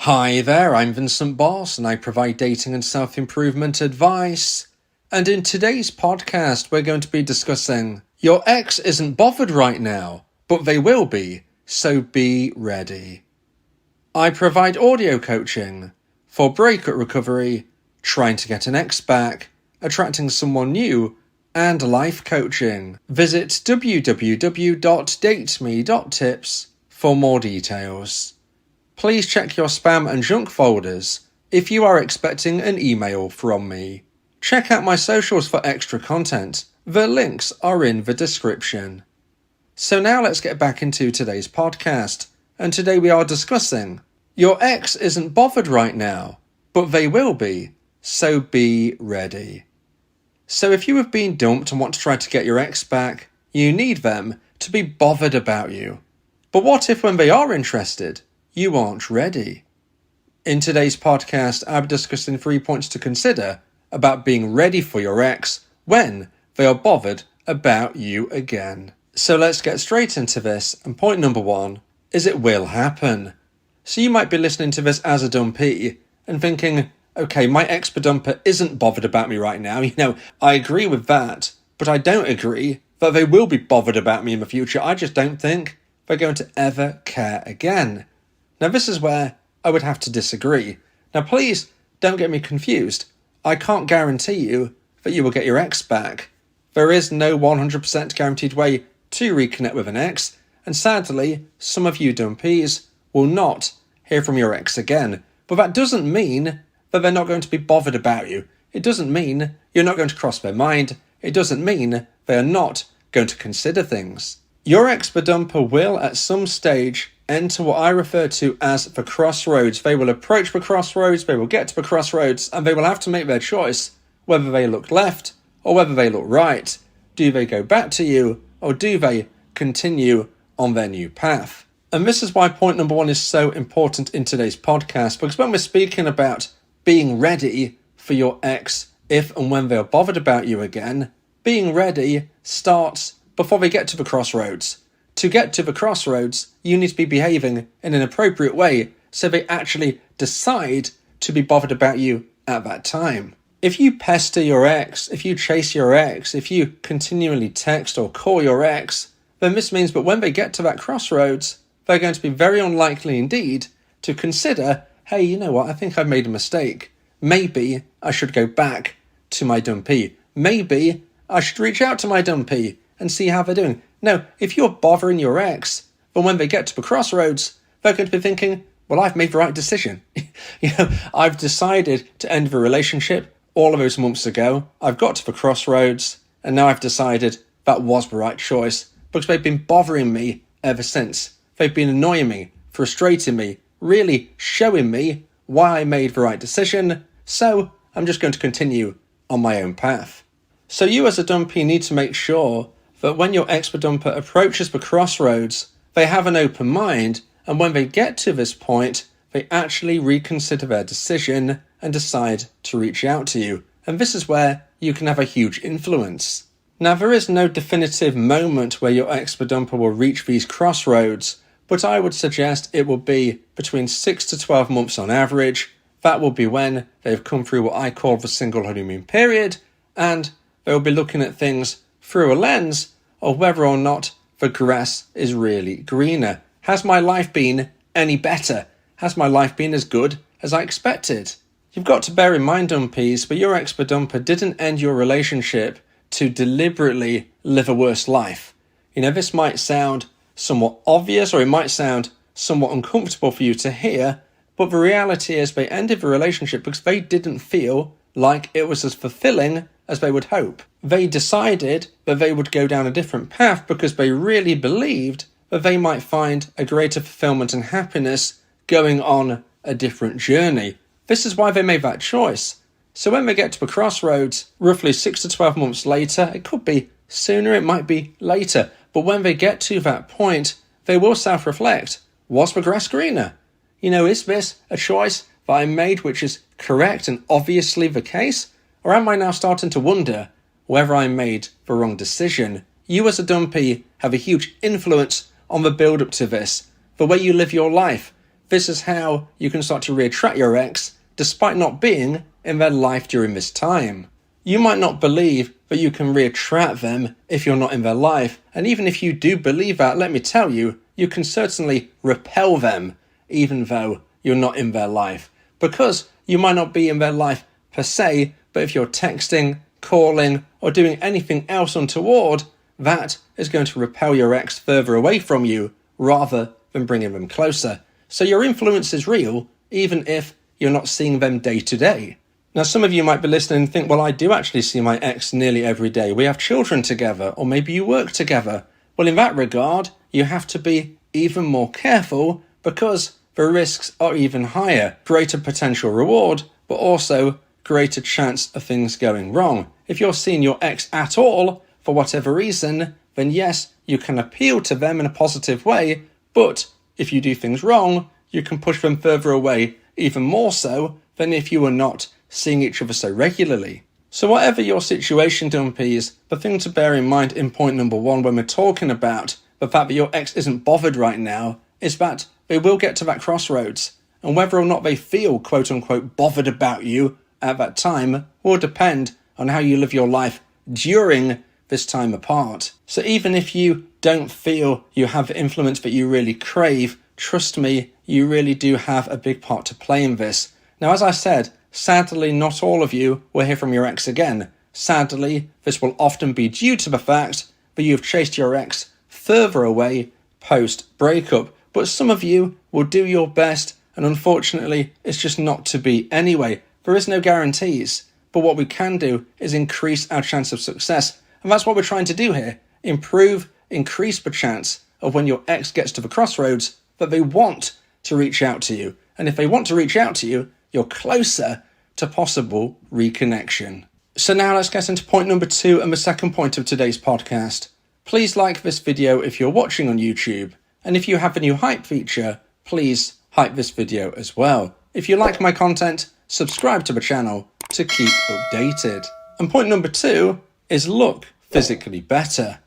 Hi there, I'm Vincent Bos and I provide dating and self-improvement advice. And in today's podcast, we're going to be discussing your ex isn't bothered right now, but they will be, so be ready. I provide audio coaching for breakup recovery, trying to get an ex back, attracting someone new, and life coaching. Visit www.dateme.tips for more details. Please check your spam and junk folders if you are expecting an email from me. Check out my socials for extra content. The links are in the description. So now let's get back into today's podcast. And today we are discussing your ex isn't bothered right now, but they will be, so be ready. So if you have been dumped and want to try to get your ex back, you need them to be bothered about you. But what if when they are interested, you aren't ready? In today's podcast, I'll be discussing 3 points to consider about being ready for your ex when they are bothered about you again. So let's get straight into this, and point number 1 is it will happen. So you might be listening to this as a dumpee and thinking, okay, my ex-dumper isn't bothered about me right now. I agree with that, but I don't agree that they will be bothered about me in the future. I just don't think they're going to ever care again. Now, this is where I would have to disagree. Now, please don't get me confused. I can't guarantee you that you will get your ex back. There is no 100% guaranteed way to reconnect with an ex, and sadly, some of you dumpees will not hear from your ex again. But that doesn't mean that they're not going to be bothered about you. It doesn't mean you're not going to cross their mind. It doesn't mean they are not going to consider things. Your ex-dumper will, at some stage, enter what I refer to as the crossroads. They will approach the crossroads, they will get to the crossroads, and they will have to make their choice, whether they look left or whether they look right. Do they go back to you, or do they continue on their new path? And this is why point number 1 is so important in today's podcast, because when we're speaking about being ready for your ex if and when they are bothered about you again, being ready starts before they get to the crossroads. To get to the crossroads, you need to be behaving in an appropriate way so they actually decide to be bothered about you at that time. If you pester your ex, if you chase your ex, if you continually text or call your ex, then this means that when they get to that crossroads, they're going to be very unlikely indeed to consider, hey, you know what, I think I've made a mistake. Maybe I should go back to my dumpee. Maybe I should reach out to my dumpee and see how they're doing. No, if you're bothering your ex, then when they get to the crossroads, they're going to be thinking, well, I've made the right decision. I've decided to end the relationship all of those months ago. I've got to the crossroads, and now I've decided that was the right choice because they've been bothering me ever since. They've been annoying me, frustrating me, really showing me why I made the right decision, so I'm just going to continue on my own path. So you as a dumpee need to make sure that when your ex-dumper approaches the crossroads, they have an open mind, and when they get to this point, they actually reconsider their decision and decide to reach out to you. And this is where you can have a huge influence. Now, there is no definitive moment where your ex-dumper will reach these crossroads, but I would suggest it will be between 6 to 12 months on average. That will be when they've come through what I call the single honeymoon period, and they'll be looking at things through a lens of whether or not the grass is really greener. Has my life been any better? Has my life been as good as I expected? You've got to bear in mind, dumpees, but your ex-dumper didn't end your relationship to deliberately live a worse life. This might sound somewhat obvious, or it might sound somewhat uncomfortable for you to hear, but the reality is they ended the relationship because they didn't feel like it was as fulfilling as they would hope. They decided that they would go down a different path because they really believed that they might find a greater fulfillment and happiness going on a different journey. This is why they made that choice. So when they get to the crossroads, roughly 6 to 12 months later, it could be sooner, it might be later, but when they get to that point, they will self-reflect. Was the grass greener? Is this a choice that I made which is correct and obviously the case? Or am I now starting to wonder whether I made the wrong decision? You as a dumpee have a huge influence on the build-up to this, the way you live your life, this is how you can start to reattract your ex despite not being in their life during this time. You might not believe that you can reattract them if you're not in their life, and even if you do believe that, let me tell you, you can certainly repel them even though you're not in their life. Because you might not be in their life per se, but if you're texting, calling, or doing anything else untoward, that is going to repel your ex further away from you rather than bringing them closer. So your influence is real, even if you're not seeing them day to day. Now, some of you might be listening and think, well, I do actually see my ex nearly every day. We have children together, or maybe you work together. Well, in that regard, you have to be even more careful because the risks are even higher. Greater potential reward, but also greater chance of things going wrong. If you're seeing your ex at all, for whatever reason, then yes, you can appeal to them in a positive way, but if you do things wrong, you can push them further away, even more so than if you were not seeing each other so regularly. So whatever your situation, dumpees, the thing to bear in mind in point number 1 when we're talking about the fact that your ex isn't bothered right now is that they will get to that crossroads, and whether or not they feel quote-unquote bothered about you at that time will depend on how you live your life during this time apart. So even if you don't feel you have the influence that you really crave, trust me, you really do have a big part to play in this. Now, as I said, sadly, not all of you will hear from your ex again. Sadly, this will often be due to the fact that you've chased your ex further away post-breakup. But some of you will do your best, and unfortunately, it's just not to be anyway. There is no guarantees, but what we can do is increase our chance of success. And that's what we're trying to do here. Increase the chance of when your ex gets to the crossroads that they want to reach out to you. And if they want to reach out to you, you're closer to possible reconnection. So now let's get into point number 2 and the second point of today's podcast. Please like this video if you're watching on YouTube. And if you have the new hype feature, please hype this video as well. If you like my content, subscribe to the channel to keep updated. And point number 2 is look physically better.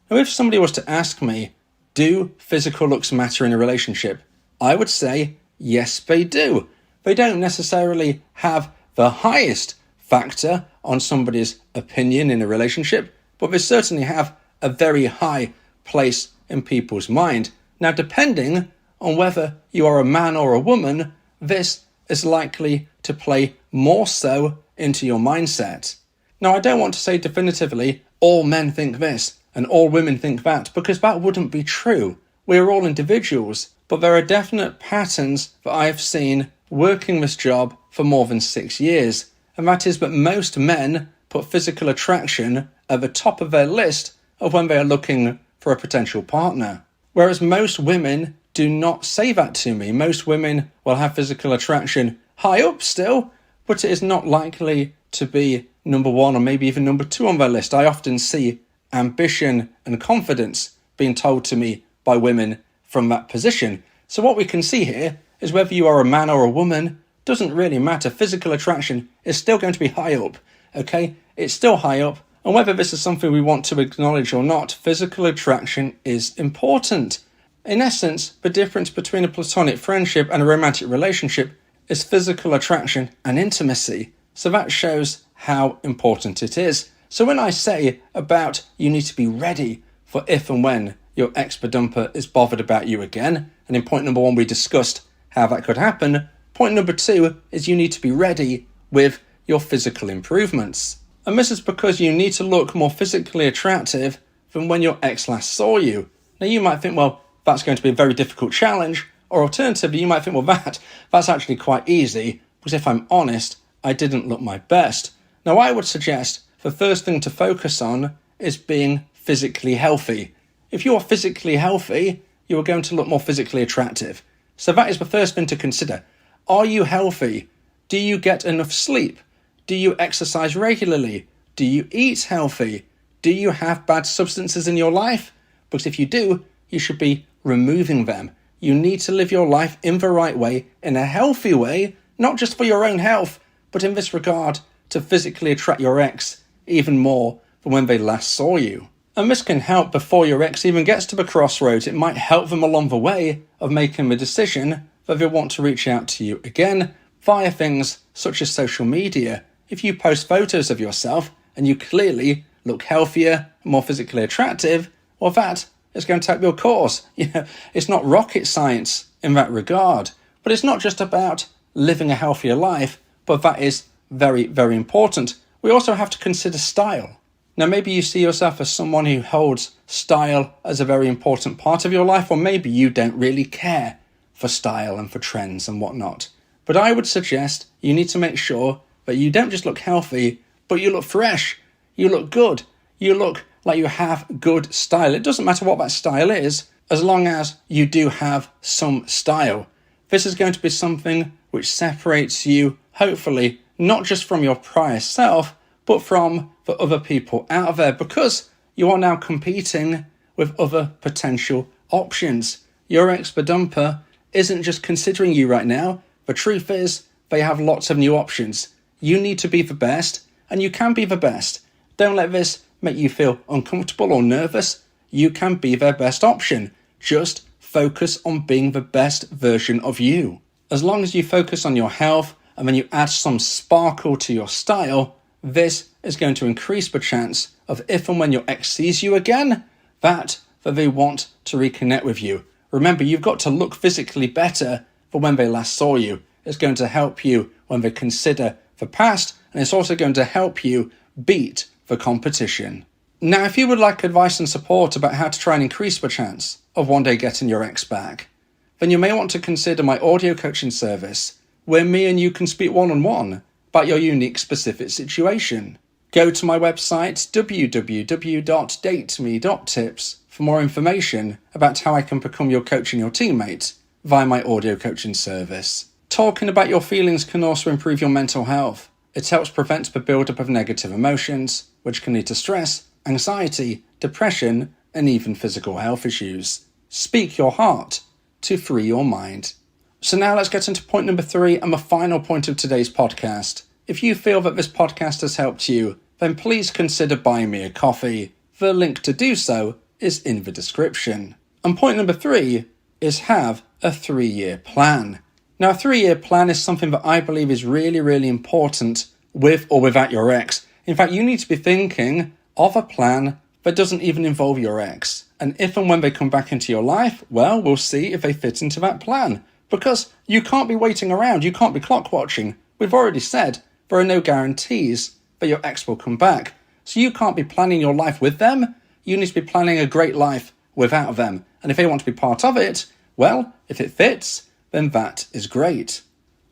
Now, if somebody was to ask me, do physical looks matter in a relationship? I would say, yes, they do. They don't necessarily have the highest factor on somebody's opinion in a relationship, but they certainly have a very high place in people's mind. Now, depending on whether you are a man or a woman, this is likely to play more so into your mindset. Now, I don't want to say definitively all men think this and all women think that, because that wouldn't be true. We're all individuals, but there are definite patterns that I've seen working this job for more than 6 years, and that is that most men put physical attraction at the top of their list of when they are looking for a potential partner. Whereas most women do not say that to me. Most women will have physical attraction high up still, but it is not likely to be number 1 or maybe even number 2 on their list. I often see ambition and confidence being told to me by women from that position. So what we can see here is whether you are a man or a woman, doesn't really matter. Physical attraction is still going to be high up, okay? It's still high up. And whether this is something we want to acknowledge or not, physical attraction is important. In essence, the difference between a platonic friendship and a romantic relationship is physical attraction and intimacy. So that shows how important it is. So when I say about you need to be ready for if and when your ex-dumper is bothered about you again, and in point number 1 we discussed how that could happen, point number 2 is you need to be ready with your physical improvements. And this is because you need to look more physically attractive than when your ex last saw you. Now you might think, well, that's going to be a very difficult challenge, or alternatively you might think, well, that's actually quite easy, because if I'm honest, I didn't look my best. Now I would suggest the first thing to focus on is being physically healthy. If you are physically healthy, you are going to look more physically attractive. So that is the first thing to consider. Are you healthy? Do you get enough sleep? Do you exercise regularly? Do you eat healthy? Do you have bad substances in your life? Because if you do, you should be removing them. You need to live your life in the right way, in a healthy way, not just for your own health, but in this regard to physically attract your ex even more than when they last saw you. And this can help before your ex even gets to the crossroads. It might help them along the way of making the decision that they want to reach out to you again via things such as social media. If you post photos of yourself and you clearly look healthier, more physically attractive, well, that is going to help your cause. It's not rocket science in that regard, but it's not just about living a healthier life, but that is very, very important. We also have to consider style. Now, maybe you see yourself as someone who holds style as a very important part of your life, or maybe you don't really care for style and for trends and whatnot. But I would suggest you need to make sure that you don't just look healthy, but you look fresh, you look good, you look like you have good style. It doesn't matter what that style is, as long as you do have some style. This is going to be something which separates you, hopefully, not just from your prior self, but from the other people out there, because you are now competing with other potential options. Your ex-dumper isn't just considering you right now. The truth is, they have lots of new options. You need to be the best, and you can be the best. Don't let this make you feel uncomfortable or nervous. You can be their best option. Just focus on being the best version of you. As long as you focus on your health and then you add some sparkle to your style, this is going to increase the chance of, if and when your ex sees you again, that they want to reconnect with you. Remember, you've got to look physically better than when they last saw you. It's going to help you when they consider the past, and it's also going to help you beat the competition. Now, if you would like advice and support about how to try and increase the chance of one day getting your ex back, then you may want to consider my audio coaching service, where me and you can speak one-on-one about your unique specific situation. Go to my website www.dateme.tips for more information about how I can become your coach and your teammate via my audio coaching service. Talking about your feelings can also improve your mental health. It helps prevent the build-up of negative emotions, which can lead to stress, anxiety, depression, and even physical health issues. Speak your heart to free your mind. So now let's get into point number 3 and the final point of today's podcast. If you feel that this podcast has helped you, then please consider buying me a coffee. The link to do so is in the description. And point number 3 is have a 3-year plan. Now, a 3-year plan is something that I believe is really, really important with or without your ex. In fact, you need to be thinking of a plan that doesn't even involve your ex. And if and when they come back into your life, well, we'll see if they fit into that plan. Because you can't be waiting around, you can't be clock watching. We've already said there are no guarantees that your ex will come back. So you can't be planning your life with them. You need to be planning a great life without them. And if they want to be part of it, well, if it fits, then that is great.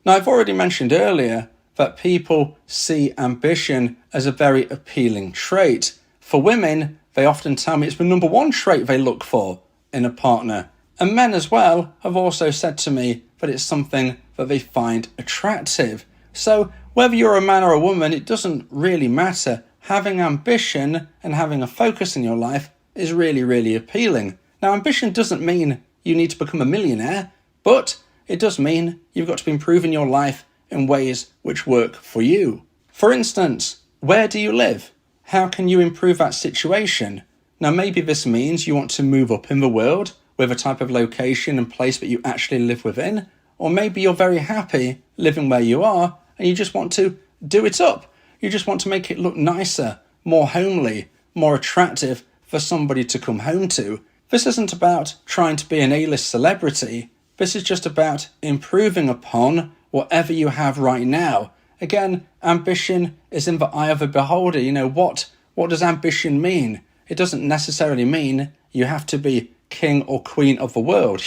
Now, I've already mentioned earlier that people see ambition as a very appealing trait. For women, they often tell me it's the number 1 trait they look for in a partner. And men as well have also said to me that it's something that they find attractive. So whether you're a man or a woman, it doesn't really matter. Having ambition and having a focus in your life is really, really appealing. Now, ambition doesn't mean you need to become a millionaire, but it does mean you've got to be improving your life in ways which work for you. For instance, where do you live? How can you improve that situation? Now, maybe this means you want to move up in the world with a type of location and place that you actually live within, or maybe you're very happy living where you are and you just want to do it up. You just want to make it look nicer, more homely, more attractive for somebody to come home to. This isn't about trying to be an A-list celebrity. This is just about improving upon whatever you have right now. Again, ambition is in the eye of the beholder. What does ambition mean? It doesn't necessarily mean you have to be king or queen of the world.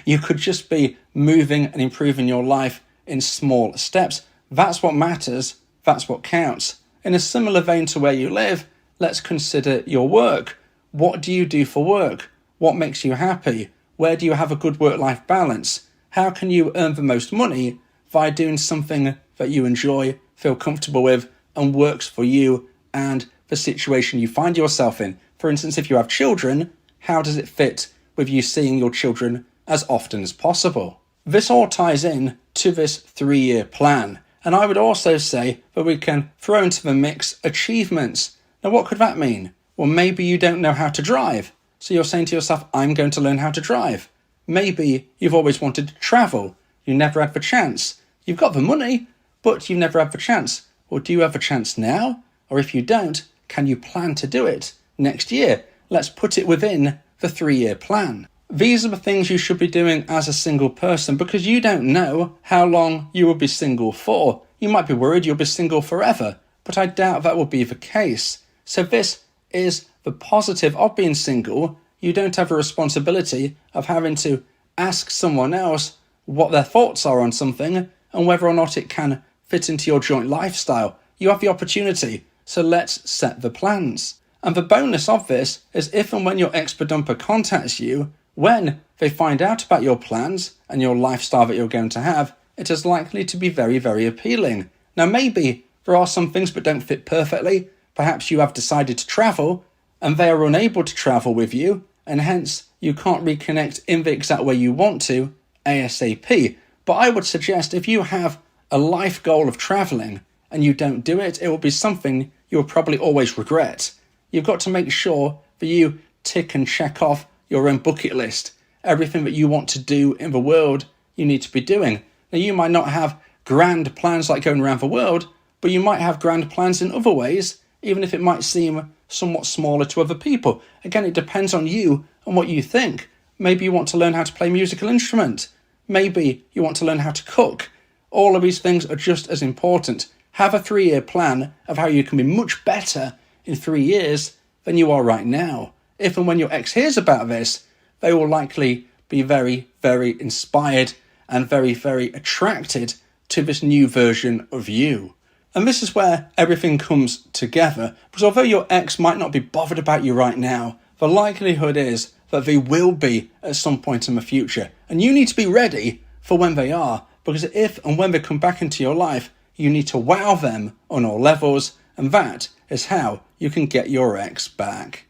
You could just be moving and improving your life in small steps. That's what matters. That's what counts. In a similar vein to where you live, let's consider your work. What do you do for work? What makes you happy? Where do you have a good work-life balance? How can you earn the most money by doing something that you enjoy, feel comfortable with, and works for you and the situation you find yourself in? For instance, if you have children, how does it fit with you seeing your children as often as possible? This all ties in to this 3-year plan. And I would also say that we can throw into the mix achievements. Now, what could that mean? Well, maybe you don't know how to drive. So you're saying to yourself, I'm going to learn how to drive. Maybe you've always wanted to travel. You never had the chance. You've got the money, but you've never had the chance. Well, do you have a chance now? Or if you don't, can you plan to do it next year? Let's put it within the 3-year plan. These are the things you should be doing as a single person, because you don't know how long you will be single for. You might be worried you'll be single forever, but I doubt that will be the case. So this is the positive of being single. You don't have a responsibility of having to ask someone else what their thoughts are on something and whether or not it can fit into your joint lifestyle. You have the opportunity, so let's set the plans. And the bonus of this is if and when your expa-dumper contacts you, when they find out about your plans and your lifestyle that you're going to have, it is likely to be very, very appealing. Now, maybe there are some things that don't fit perfectly. Perhaps you have decided to travel and they are unable to travel with you, and hence you can't reconnect in the exact way you want to ASAP. But I would suggest if you have a life goal of traveling and you don't do it, it will be something you'll probably always regret. You've got to make sure that you tick and check off your own bucket list. Everything that you want to do in the world, you need to be doing. Now, you might not have grand plans like going around the world, but you might have grand plans in other ways, even if it might seem somewhat smaller to other people. Again, it depends on you and what you think. Maybe you want to learn how to play a musical instrument. Maybe you want to learn how to cook. All of these things are just as important. Have a 3-year plan of how you can be much better in 3 years than you are right now. If and when your ex hears about this, they will likely be very, very inspired and very, very attracted to this new version of you. And this is where everything comes together, because although your ex might not be bothered about you right now, the likelihood is that they will be at some point in the future. And you need to be ready for when they are, because if and when they come back into your life, you need to wow them on all levels, and that is how you can get your ex back.